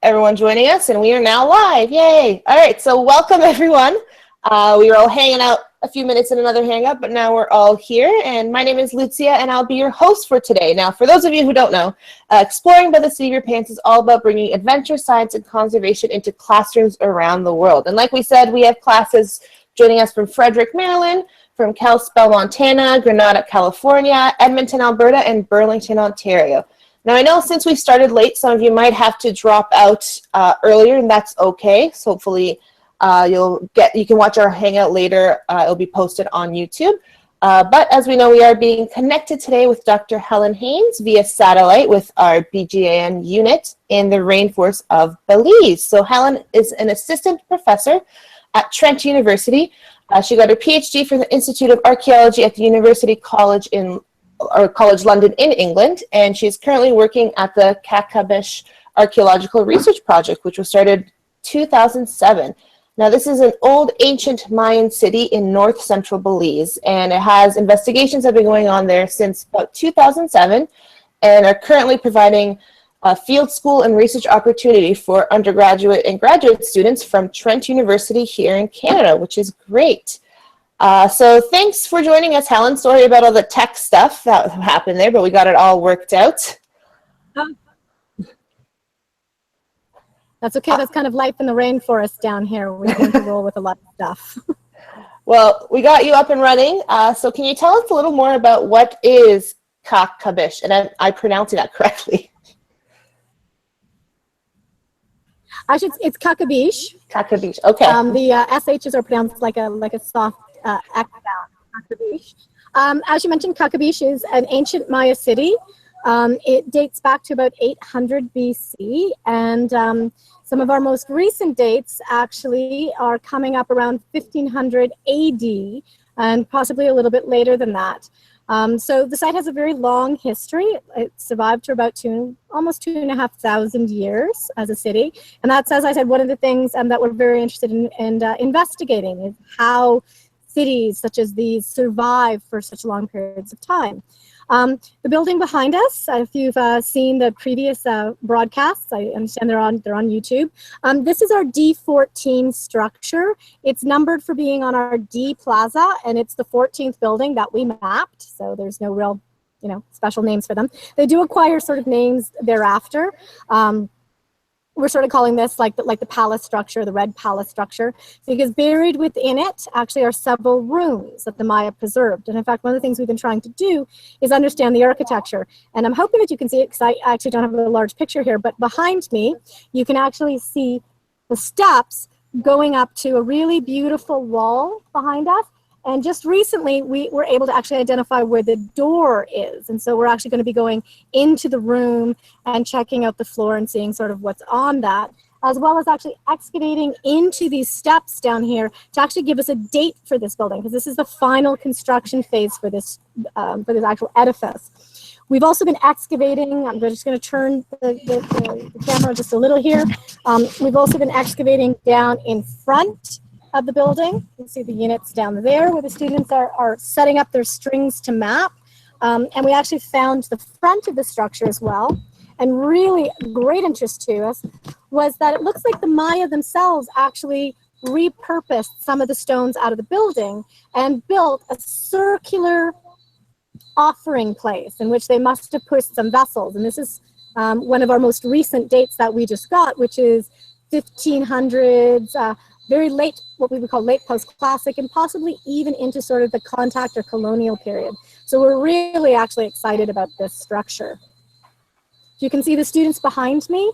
everyone joining us, and we are now live. Yay! All right, so welcome everyone. We were all hanging out a few minutes in another hangout, but now we're all here, and my name is Lucia, and I'll be your host for today. Now, for those of you who don't know, Exploring by the Seat of Your Pants is all about bringing adventure, science, and conservation into classrooms around the world. And like we said, we have classes joining us from Frederick, Maryland, from Kalispell, Montana, Granada, California, Edmonton, Alberta, and Burlington, Ontario. Now, I know since we started late, some of you might have to drop out earlier, and that's okay. So hopefully you can watch our hangout later. It'll be posted on YouTube. But as we know, we are being connected today with Dr. Helen Haynes via satellite with our BGAN unit in the rainforest of Belize. So Helen is an assistant professor at Trent University. She got her PhD from the Institute of Archaeology at the University College London in England, and she's currently working at the Kakabish Archaeological Research Project, which was started 2007. Now, this is an old ancient Mayan city in north central Belize, and it has investigations that have been going on there since about 2007 and are currently providing a field school and research opportunity for undergraduate and graduate students from Trent University here in Canada, which is great. So thanks for joining us, Helen. Sorry about all the tech stuff that happened there, but we got it all worked out. That's okay. That's kind of life in the rainforest down here. We're going to roll with a lot of stuff. Well, we got you up and running. So can you tell us a little more about what is Kakabish? And I'm pronouncing that correctly. Actually, it's Kakabish. Kakabish. Okay. The SHs are pronounced like a soft X sound. Kakabish. As you mentioned, Kakabish is an ancient Maya city. It dates back to about 800 BC, and some of our most recent dates actually are coming up around 1500 AD, and possibly a little bit later than that. So the site has a very long history. It survived for about almost 2,500 years as a city. And that's, as I said, one of the things that we're very interested in investigating is how cities such as these survive for such long periods of time. The building behind us, if you've seen the previous broadcasts, I understand they're on YouTube. This is our D14 structure. It's numbered for being on our D Plaza, and it's the 14th building that we mapped. So there's no real, special names for them. They do acquire sort of names thereafter. We're sort of calling this like the palace structure, the red palace structure, because buried within it actually are several rooms that the Maya preserved. And in fact, one of the things we've been trying to do is understand the architecture. And I'm hoping that you can see it, because I actually don't have a large picture here, but behind me, you can actually see the steps going up to a really beautiful wall behind us. And just recently, we were able to actually identify where the door is. And so we're actually going to be going into the room and checking out the floor and seeing sort of what's on that, as well as actually excavating into these steps down here to actually give us a date for this building, because this is the final construction phase for this actual edifice. We've also been excavating. I'm just going to turn the camera just a little here. We've also been excavating down in front of the building. You can see the units down there where the students are setting up their strings to map. And we actually found the front of the structure as well. And really great interest to us was that it looks like the Maya themselves actually repurposed some of the stones out of the building and built a circular offering place in which they must have pushed some vessels. And this is one of our most recent dates that we just got, which is 1500s, very late, what we would call late post-classic, and possibly even into sort of the contact or colonial period. So we're really actually excited about this structure. You can see the students behind me.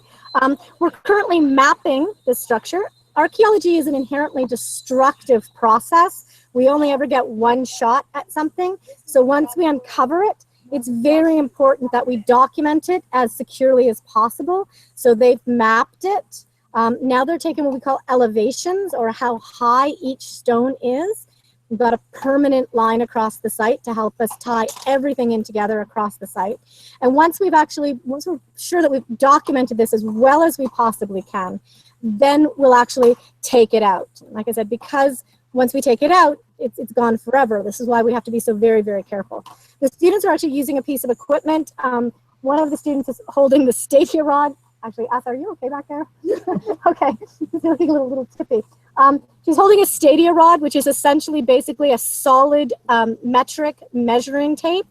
We're currently mapping this structure. Archaeology is an inherently destructive process. We only ever get one shot at something. So once we uncover it, it's very important that we document it as securely as possible. So they've mapped it. Now they're taking what we call elevations, or how high each stone is. We've got a permanent line across the site to help us tie everything in together across the site. And once we're sure that we've documented this as well as we possibly can, then we'll actually take it out. Like I said, because once we take it out, it's gone forever. This is why we have to be so very, very careful. The students are actually using a piece of equipment. One of the students is holding the stakia rod Actually, Asa, are you okay back there? Okay, she's looking a little tippy. She's holding a stadia rod, which is essentially basically a solid metric measuring tape.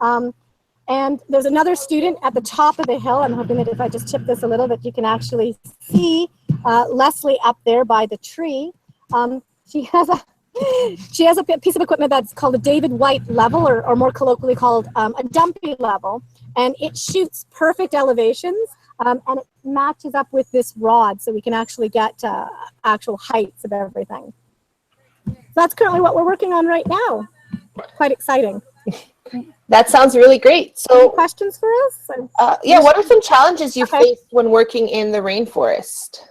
And there's another student at the top of the hill. I'm hoping that if I just tip this a little bit, you can actually see Leslie up there by the tree. She has a piece of equipment that's called a David White level, or more colloquially called a dumpy level. And it shoots perfect elevations, and it matches up with this rod, so we can actually get actual heights of everything. So that's currently what we're working on right now. Quite exciting. That sounds really great. So, any questions for us? Yeah, what are some challenges you face when working in the rainforest?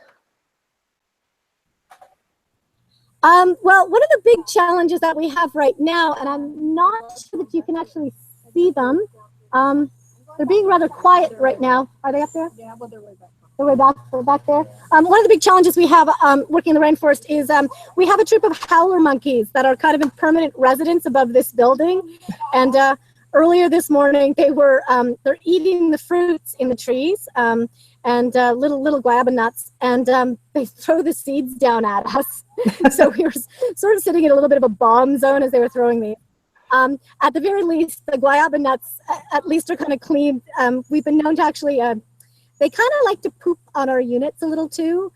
Well, one of the big challenges that we have right now, and I'm not sure that you can actually see them. They're being rather quiet right now. Are they up there? Yeah, well, they're way back. They're way back. They're back there. One of the big challenges we have working in the rainforest is we have a troop of howler monkeys that are kind of in permanent residence above this building. And earlier this morning, they're eating the fruits in the trees and little guava nuts, and they throw the seeds down at us. So we were sort of sitting in a little bit of a bomb zone as they were throwing these. At the very least, the guava nuts at least are kind of clean. We've been known to actually, they kind of like to poop on our units a little too.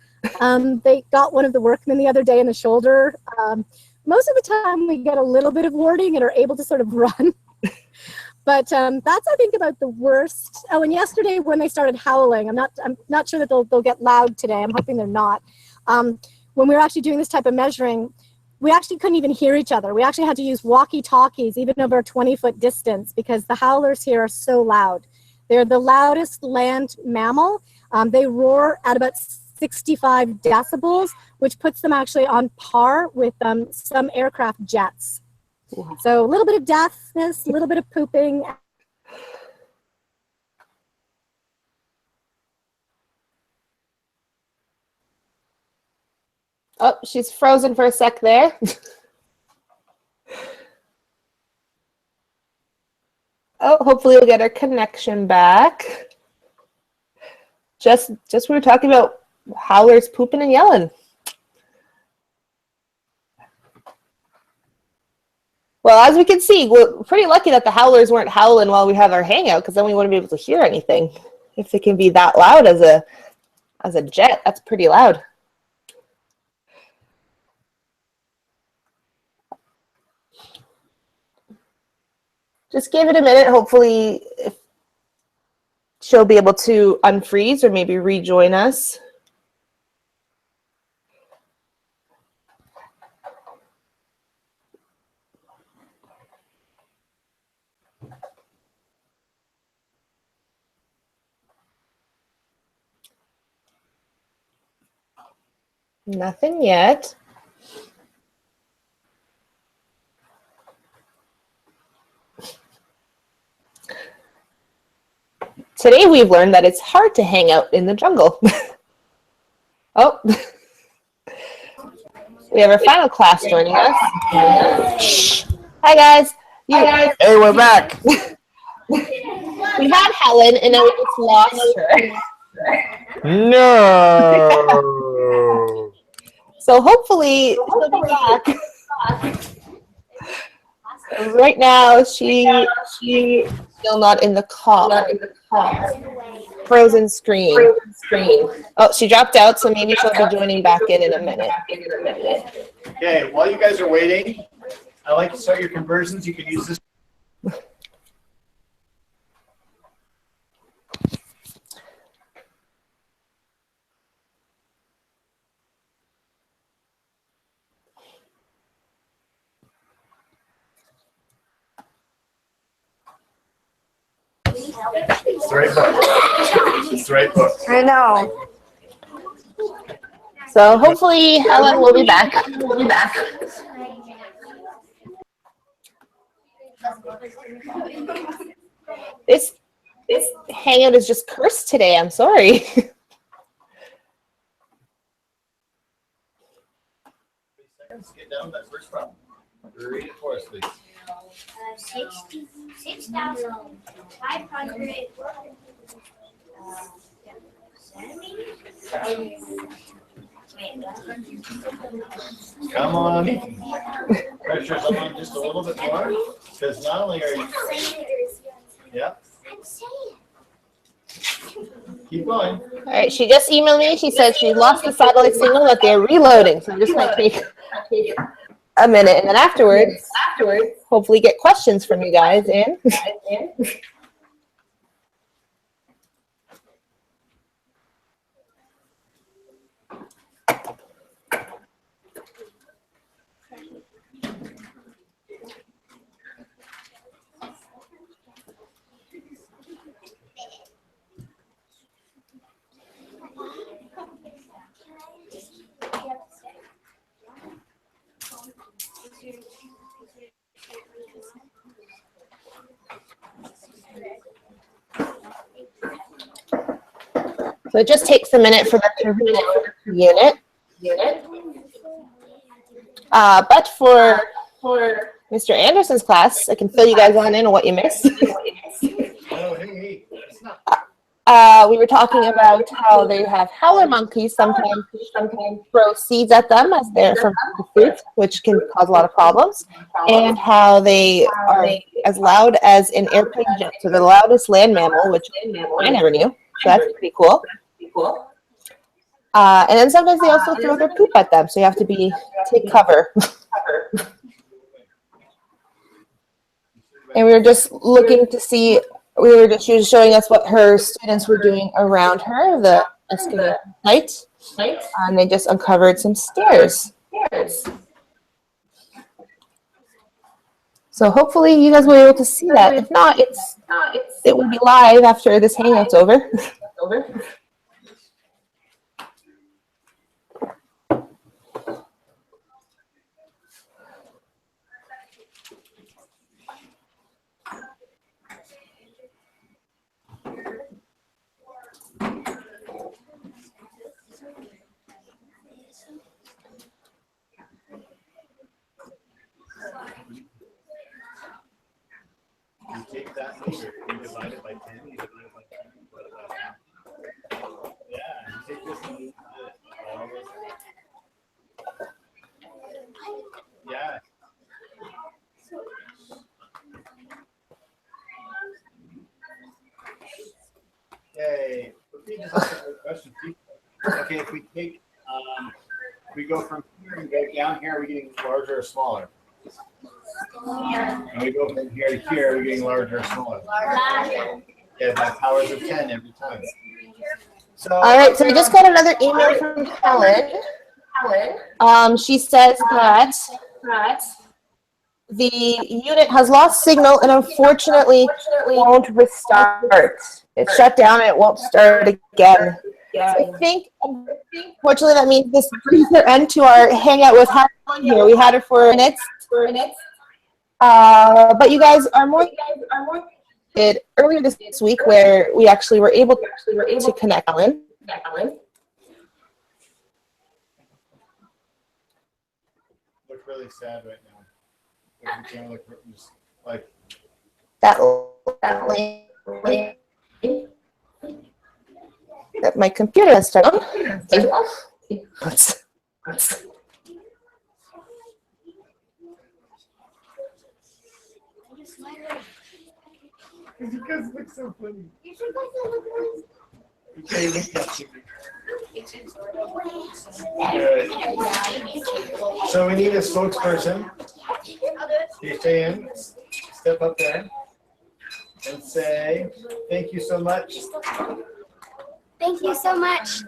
They got one of the workmen the other day in the shoulder. Most of the time we get a little bit of warning and are able to sort of run. But that's, I think, about the worst. Oh, and yesterday when they started howling, I'm not sure that they'll get loud today. I'm hoping they're not. When we were actually doing this type of measuring, we actually couldn't even hear each other. We actually had to use walkie-talkies even over a 20-foot distance because the howlers here are so loud. They're the loudest land mammal. They roar at about 65 decibels, which puts them actually on par with some aircraft jets. Wow. So a little bit of deafness, a little bit of pooping. Oh, she's frozen for a sec there. Oh, hopefully we'll get our connection back. Just we were talking about howlers pooping and yelling. Well, as we can see, we're pretty lucky that the howlers weren't howling while we have our hangout, because then we wouldn't be able to hear anything. If it can be that loud as a jet, that's pretty loud. Just give it a minute. Hopefully she'll be able to unfreeze or maybe rejoin us. Nothing yet. Today we've learned that it's hard to hang out in the jungle. Oh, we have our final class joining us. Hi guys. Hey, we're back. We had Helen and then we just lost her. No. So hopefully she'll be back. Right now she's still not in the call. Frozen screen. Oh, she dropped out, so maybe she'll be joining back in a minute. Okay, while you guys are waiting, I like to start your conversions. You can use this. It's the right book. It's the right book. I know. So hopefully Helen will be back. This hangout is just cursed today. I'm sorry. Get down that first problem. Read it for us, please. 66,500. Come on. Pressure's on just a little bit more. Because not only are you... Yeah. Keep going. All right, she just emailed me. She said she lost the satellite signal, that they're reloading. So I'm just going to take a minute, and then afterwards, hopefully get questions from you guys in. So it just takes a minute for them to read it for the unit. But for Mr. Anderson's class, I can fill you guys on what you missed. Oh, hey. We were talking about how they have howler monkeys sometimes throw seeds at them as they're from the fruit, which can cause a lot of problems, and how they are as loud as an airplane jet, so the loudest land mammal, which I never knew. So that's pretty cool. And then sometimes they also throw their poop at them, so you have to take cover. And we were just looking to see. She was showing us what her students were doing around her, the excavator site, and they just uncovered some stairs. So hopefully you guys will be able to see that. If not, it will be live after this hangout's over. You take that meter, you divide it by 10, you divide it by 10, you divide it by 10. Yeah, you take this and you yeah. Okay, question. Okay, if we take, we go from here and go down here, are we getting larger or smaller? And we go from here to here, we're getting larger or smaller? Yeah, by powers of 10 every time. So, all right, so we just got another email from Helen. She says that the unit has lost signal and unfortunately won't restart. It's shut down and it won't start again. So I think, unfortunately, that means this brings an end to our hangout with Helen here. We had her for minutes. But you guys are more earlier this week where we actually were able to connect Helen. Look really sad right now. Like, you can't look just like that my computer has started. you guys look so funny. Okay, look at you. So we need a spokesperson. You stay in, step up there, and say, thank you so much. Thank you so much.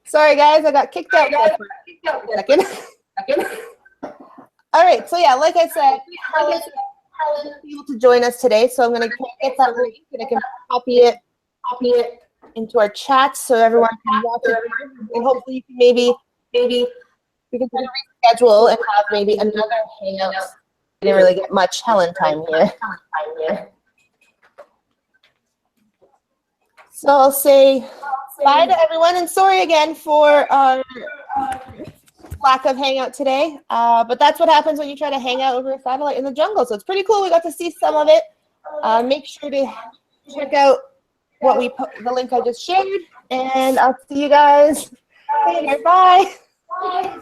Sorry, guys, I got kicked out for a second. All right, so yeah, like I said, Helen is able to join us today, so I'm going to get that link and I can copy it into our chat so everyone can watch it, and hopefully you can maybe we can reschedule and have maybe another hangout. I didn't really get much Helen time here. So I'll say bye to everyone, and sorry again for our lack of hangout today. But that's what happens when you try to hang out over a satellite in the jungle. So it's pretty cool. We got to see some of it. Make sure to check out the link I just shared, and I'll see you guys later. Bye. Bye.